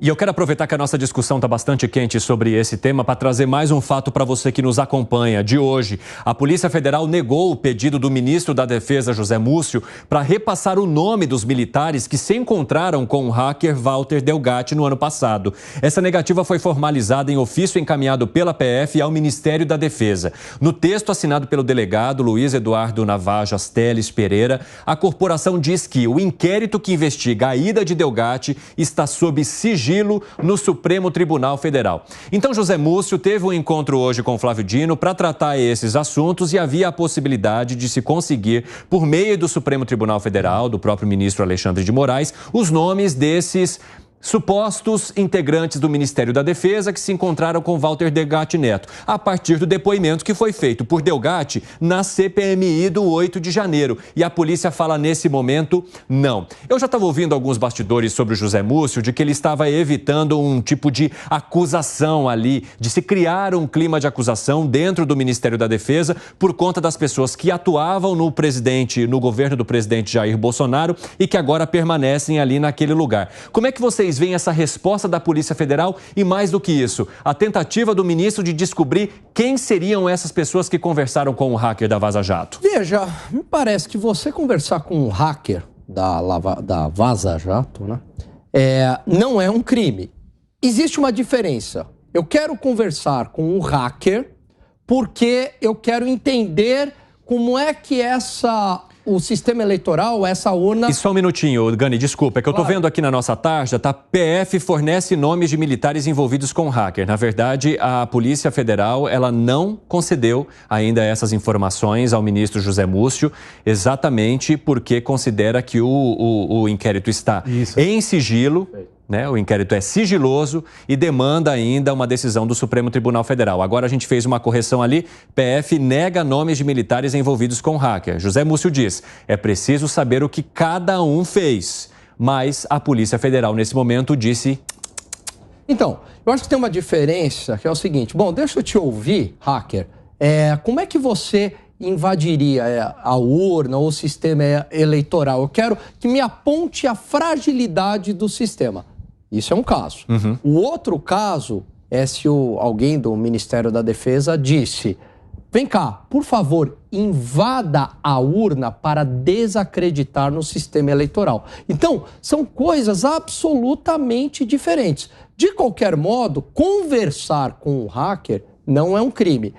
E eu quero aproveitar que a nossa discussão está bastante quente sobre esse tema para trazer mais um fato para você que nos acompanha. De hoje, a Polícia Federal negou o pedido do ministro da Defesa, José Múcio, para repassar o nome dos militares que se encontraram com o hacker Walter Delgatti no ano passado. Essa negativa foi formalizada em ofício encaminhado pela PF ao Ministério da Defesa. No texto assinado pelo delegado Luiz Eduardo Navajas Teles Pereira, a corporação diz que o inquérito que investiga a ida de Delgatti está sob sigilo no Supremo Tribunal Federal. Então, José Múcio teve um encontro hoje com Flávio Dino para tratar esses assuntos e havia a possibilidade de se conseguir, por meio do Supremo Tribunal Federal, do próprio ministro Alexandre de Moraes, os nomes desses supostos integrantes do Ministério da Defesa que se encontraram com Walter Delgatti Neto, a partir do depoimento que foi feito por Delgatti na CPMI do 8 de janeiro. E a polícia fala nesse momento, não. Eu já estava ouvindo alguns bastidores sobre o José Múcio, de que ele estava evitando um tipo de acusação ali, de se criar um clima de acusação dentro do Ministério da Defesa por conta das pessoas que atuavam no governo do presidente Jair Bolsonaro e que agora permanecem ali naquele lugar. Como é que vocês veem essa resposta da Polícia Federal e, mais do que isso, a tentativa do ministro de descobrir quem seriam essas pessoas que conversaram com o hacker da Vaza Jato? Veja, me parece que você conversar com um hacker da Vaza Jato, né, não é um crime. Existe uma diferença. Eu quero conversar com um hacker porque eu quero entender como é que o sistema eleitoral, essa urna... E só um minutinho, Gani, desculpa, é que eu estou vendo aqui na nossa tarja, tá? PF fornece nomes de militares envolvidos com hacker. Na verdade, a Polícia Federal, ela não concedeu ainda essas informações ao ministro José Múcio, exatamente porque considera que o inquérito está em sigilo, né? O inquérito é sigiloso e demanda ainda uma decisão do Supremo Tribunal Federal. Agora a gente fez uma correção ali, PF nega nomes de militares envolvidos com hacker. José Múcio diz, é preciso saber o que cada um fez, mas a Polícia Federal nesse momento disse... Então, eu acho que tem uma diferença, que é o seguinte, bom, deixa eu te ouvir, hacker, como é que você invadiria a urna ou o sistema eleitoral? Eu quero que me aponte a fragilidade do sistema. Isso é um caso. O outro caso é se alguém do Ministério da Defesa disse, vem cá, por favor, invada a urna para desacreditar no sistema eleitoral. Então, são coisas absolutamente diferentes. De qualquer modo, conversar com um hacker não é um crime.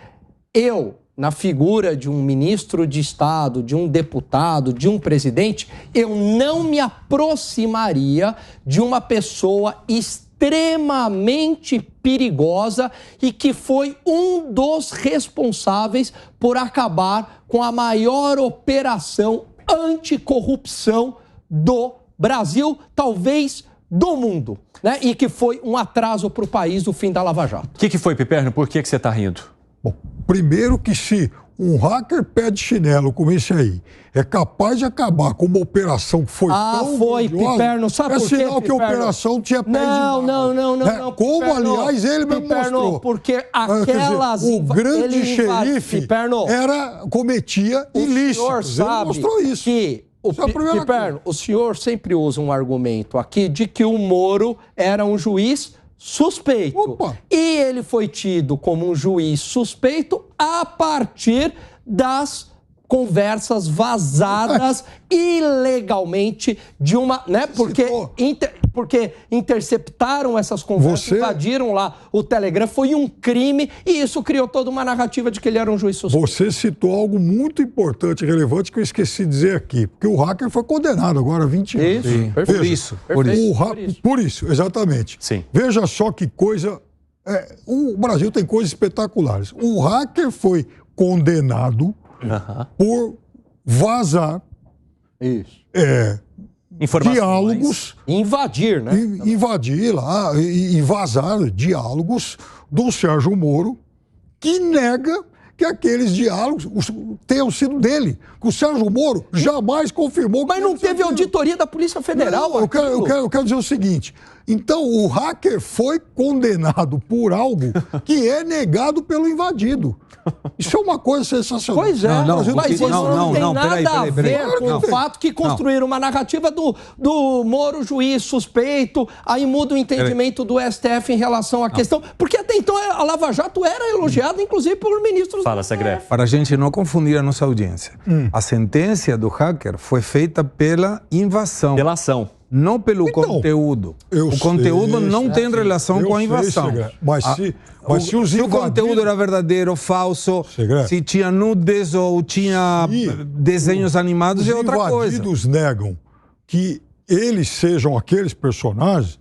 Na figura de um ministro de Estado, de um deputado, de um presidente, eu não me aproximaria de uma pessoa extremamente perigosa e que foi um dos responsáveis por acabar com a maior operação anticorrupção do Brasil, talvez do mundo, né? E que foi um atraso para o país o fim da Lava Jato. O que foi, Piperno? Por que você está rindo? Bom, primeiro que se um hacker pé de chinelo como esse aí é capaz de acabar com uma operação que foi tão foi, grandiosa, Piperno, sabe por quê, sinal que a operação tinha pé de barro. Não, como, Piperno, aliás, ele mesmo mostrou. Porque aquelas... o grande xerife cometia ilícitos. Ele mostrou isso. Que Piperno, o senhor sempre usa um argumento aqui de que o Moro era um juiz suspeito. Opa. E ele foi tido como um juiz suspeito a partir das conversas vazadas ilegalmente de uma... né? Porque interceptaram essas conversas, invadiram lá o Telegram, foi um crime e isso criou toda uma narrativa de que ele era um juiz suspeito. Você citou algo muito importante e relevante que eu esqueci de dizer aqui, porque o hacker foi condenado agora há 20 anos. Isso, Por isso, exatamente. Sim. Veja só que coisa... o Brasil tem coisas espetaculares. O hacker foi condenado por vazar diálogos... Invadir, né? Invadir lá e vazar diálogos do Sérgio Moro, que nega que aqueles diálogos tenham sido dele. O Sérgio Moro jamais confirmou... Mas não teve auditoria da Polícia Federal. Não, eu quero dizer o seguinte, Então, o hacker foi condenado por algo que é negado pelo invadido. Isso é uma coisa sensacional. Pois é, mas isso não tem nada a ver com o fato que construíram uma narrativa do Moro juiz suspeito, aí muda o entendimento do STF em relação à questão, porque até então a Lava Jato era elogiada, inclusive, por ministros do STF. Para a gente não confundir a nossa audiência, a sentença do hacker foi feita pela invasão. Pela ação. Não pelo conteúdo. O conteúdo não tem relação com a invasão. Se o conteúdo era verdadeiro, falso, se tinha nudes ou tinha desenhos animados, é outra coisa. Os invadidos negam que eles sejam aqueles personagens.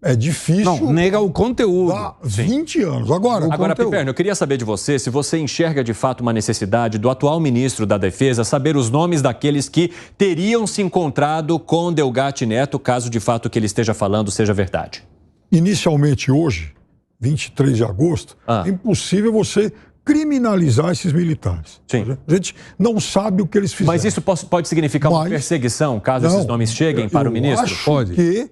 É difícil. Não, nega o conteúdo. Há 20 anos. Agora, Piperno, eu queria saber de você se você enxerga de fato uma necessidade do atual ministro da Defesa saber os nomes daqueles que teriam se encontrado com Delgatti Neto, caso de fato o que ele esteja falando seja verdade. Inicialmente hoje, 23 de agosto, é impossível você criminalizar esses militares. Sim. A gente não sabe o que eles fizeram. Mas isso pode significar uma perseguição, caso esses nomes cheguem para o ministro? Acho que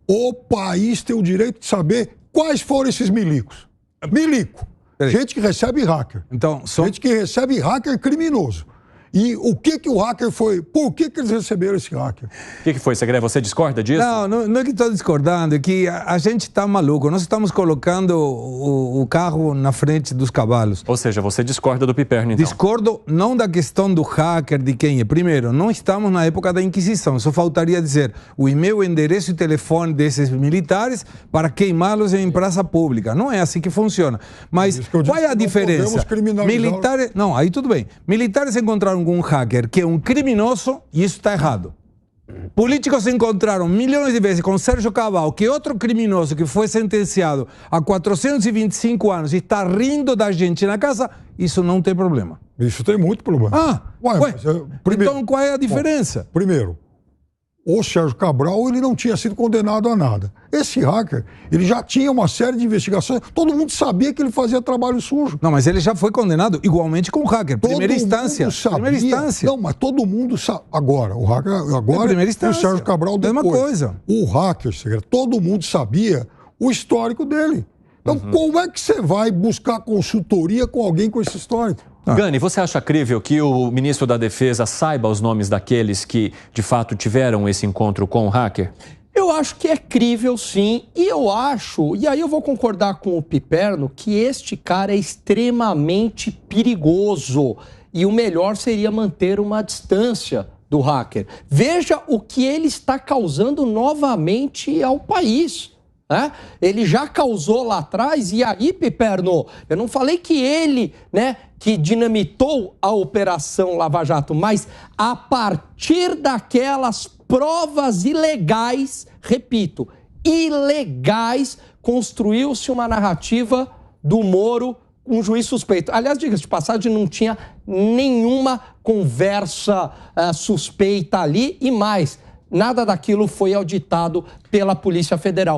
o país tem o direito de saber quais foram esses milicos. Milico. Gente que recebe hacker. Gente que recebe hacker criminoso. E o que o hacker foi? Por que eles receberam esse hacker? O que foi, Segre? Você discorda disso? Não é que estou discordando, é que a gente está maluco. Nós estamos colocando o carro na frente dos cavalos. Ou seja, você discorda do Piperno, então? Discordo não da questão do hacker, de quem é. Primeiro, não estamos na época da Inquisição. Só faltaria dizer o e-mail, o endereço e o telefone desses militares para queimá-los em praça pública. Não é assim que funciona. Mas qual é a diferença? Militares... Não, aí tudo bem. Militares encontraram um hacker que é um criminoso e isso está errado. Políticos se encontraram milhões de vezes com Sérgio Cabal, que é outro criminoso que foi sentenciado a 425 anos e está rindo da gente na casa, isso não tem problema. Isso tem muito problema. Então qual é a diferença? Primeiro, o Sérgio Cabral ele não tinha sido condenado a nada. Esse hacker, ele já tinha uma série de investigações, todo mundo sabia que ele fazia trabalho sujo. Não, mas ele já foi condenado igualmente com o hacker, primeira instância. Primeira instância. Não, mas todo mundo sabe. Agora, o hacker, primeira instância. O Sérgio Cabral depois. Mesma coisa. O hacker, todo mundo sabia o histórico dele. Então, como é que você vai buscar consultoria com alguém com esse histórico? Gani, você acha crível que o ministro da Defesa saiba os nomes daqueles que, de fato, tiveram esse encontro com o hacker? Eu acho que é crível, sim. E eu acho, e aí eu vou concordar com o Piperno, que este cara é extremamente perigoso. E o melhor seria manter uma distância do hacker. Veja o que ele está causando novamente ao país. Ele já causou lá atrás, e aí, Piperno, eu não falei que ele, que dinamitou a Operação Lava Jato, mas a partir daquelas provas ilegais, repito, ilegais, construiu-se uma narrativa do Moro, um juiz suspeito. Aliás, diga-se de passagem, não tinha nenhuma conversa suspeita ali, e mais, nada daquilo foi auditado pela Polícia Federal.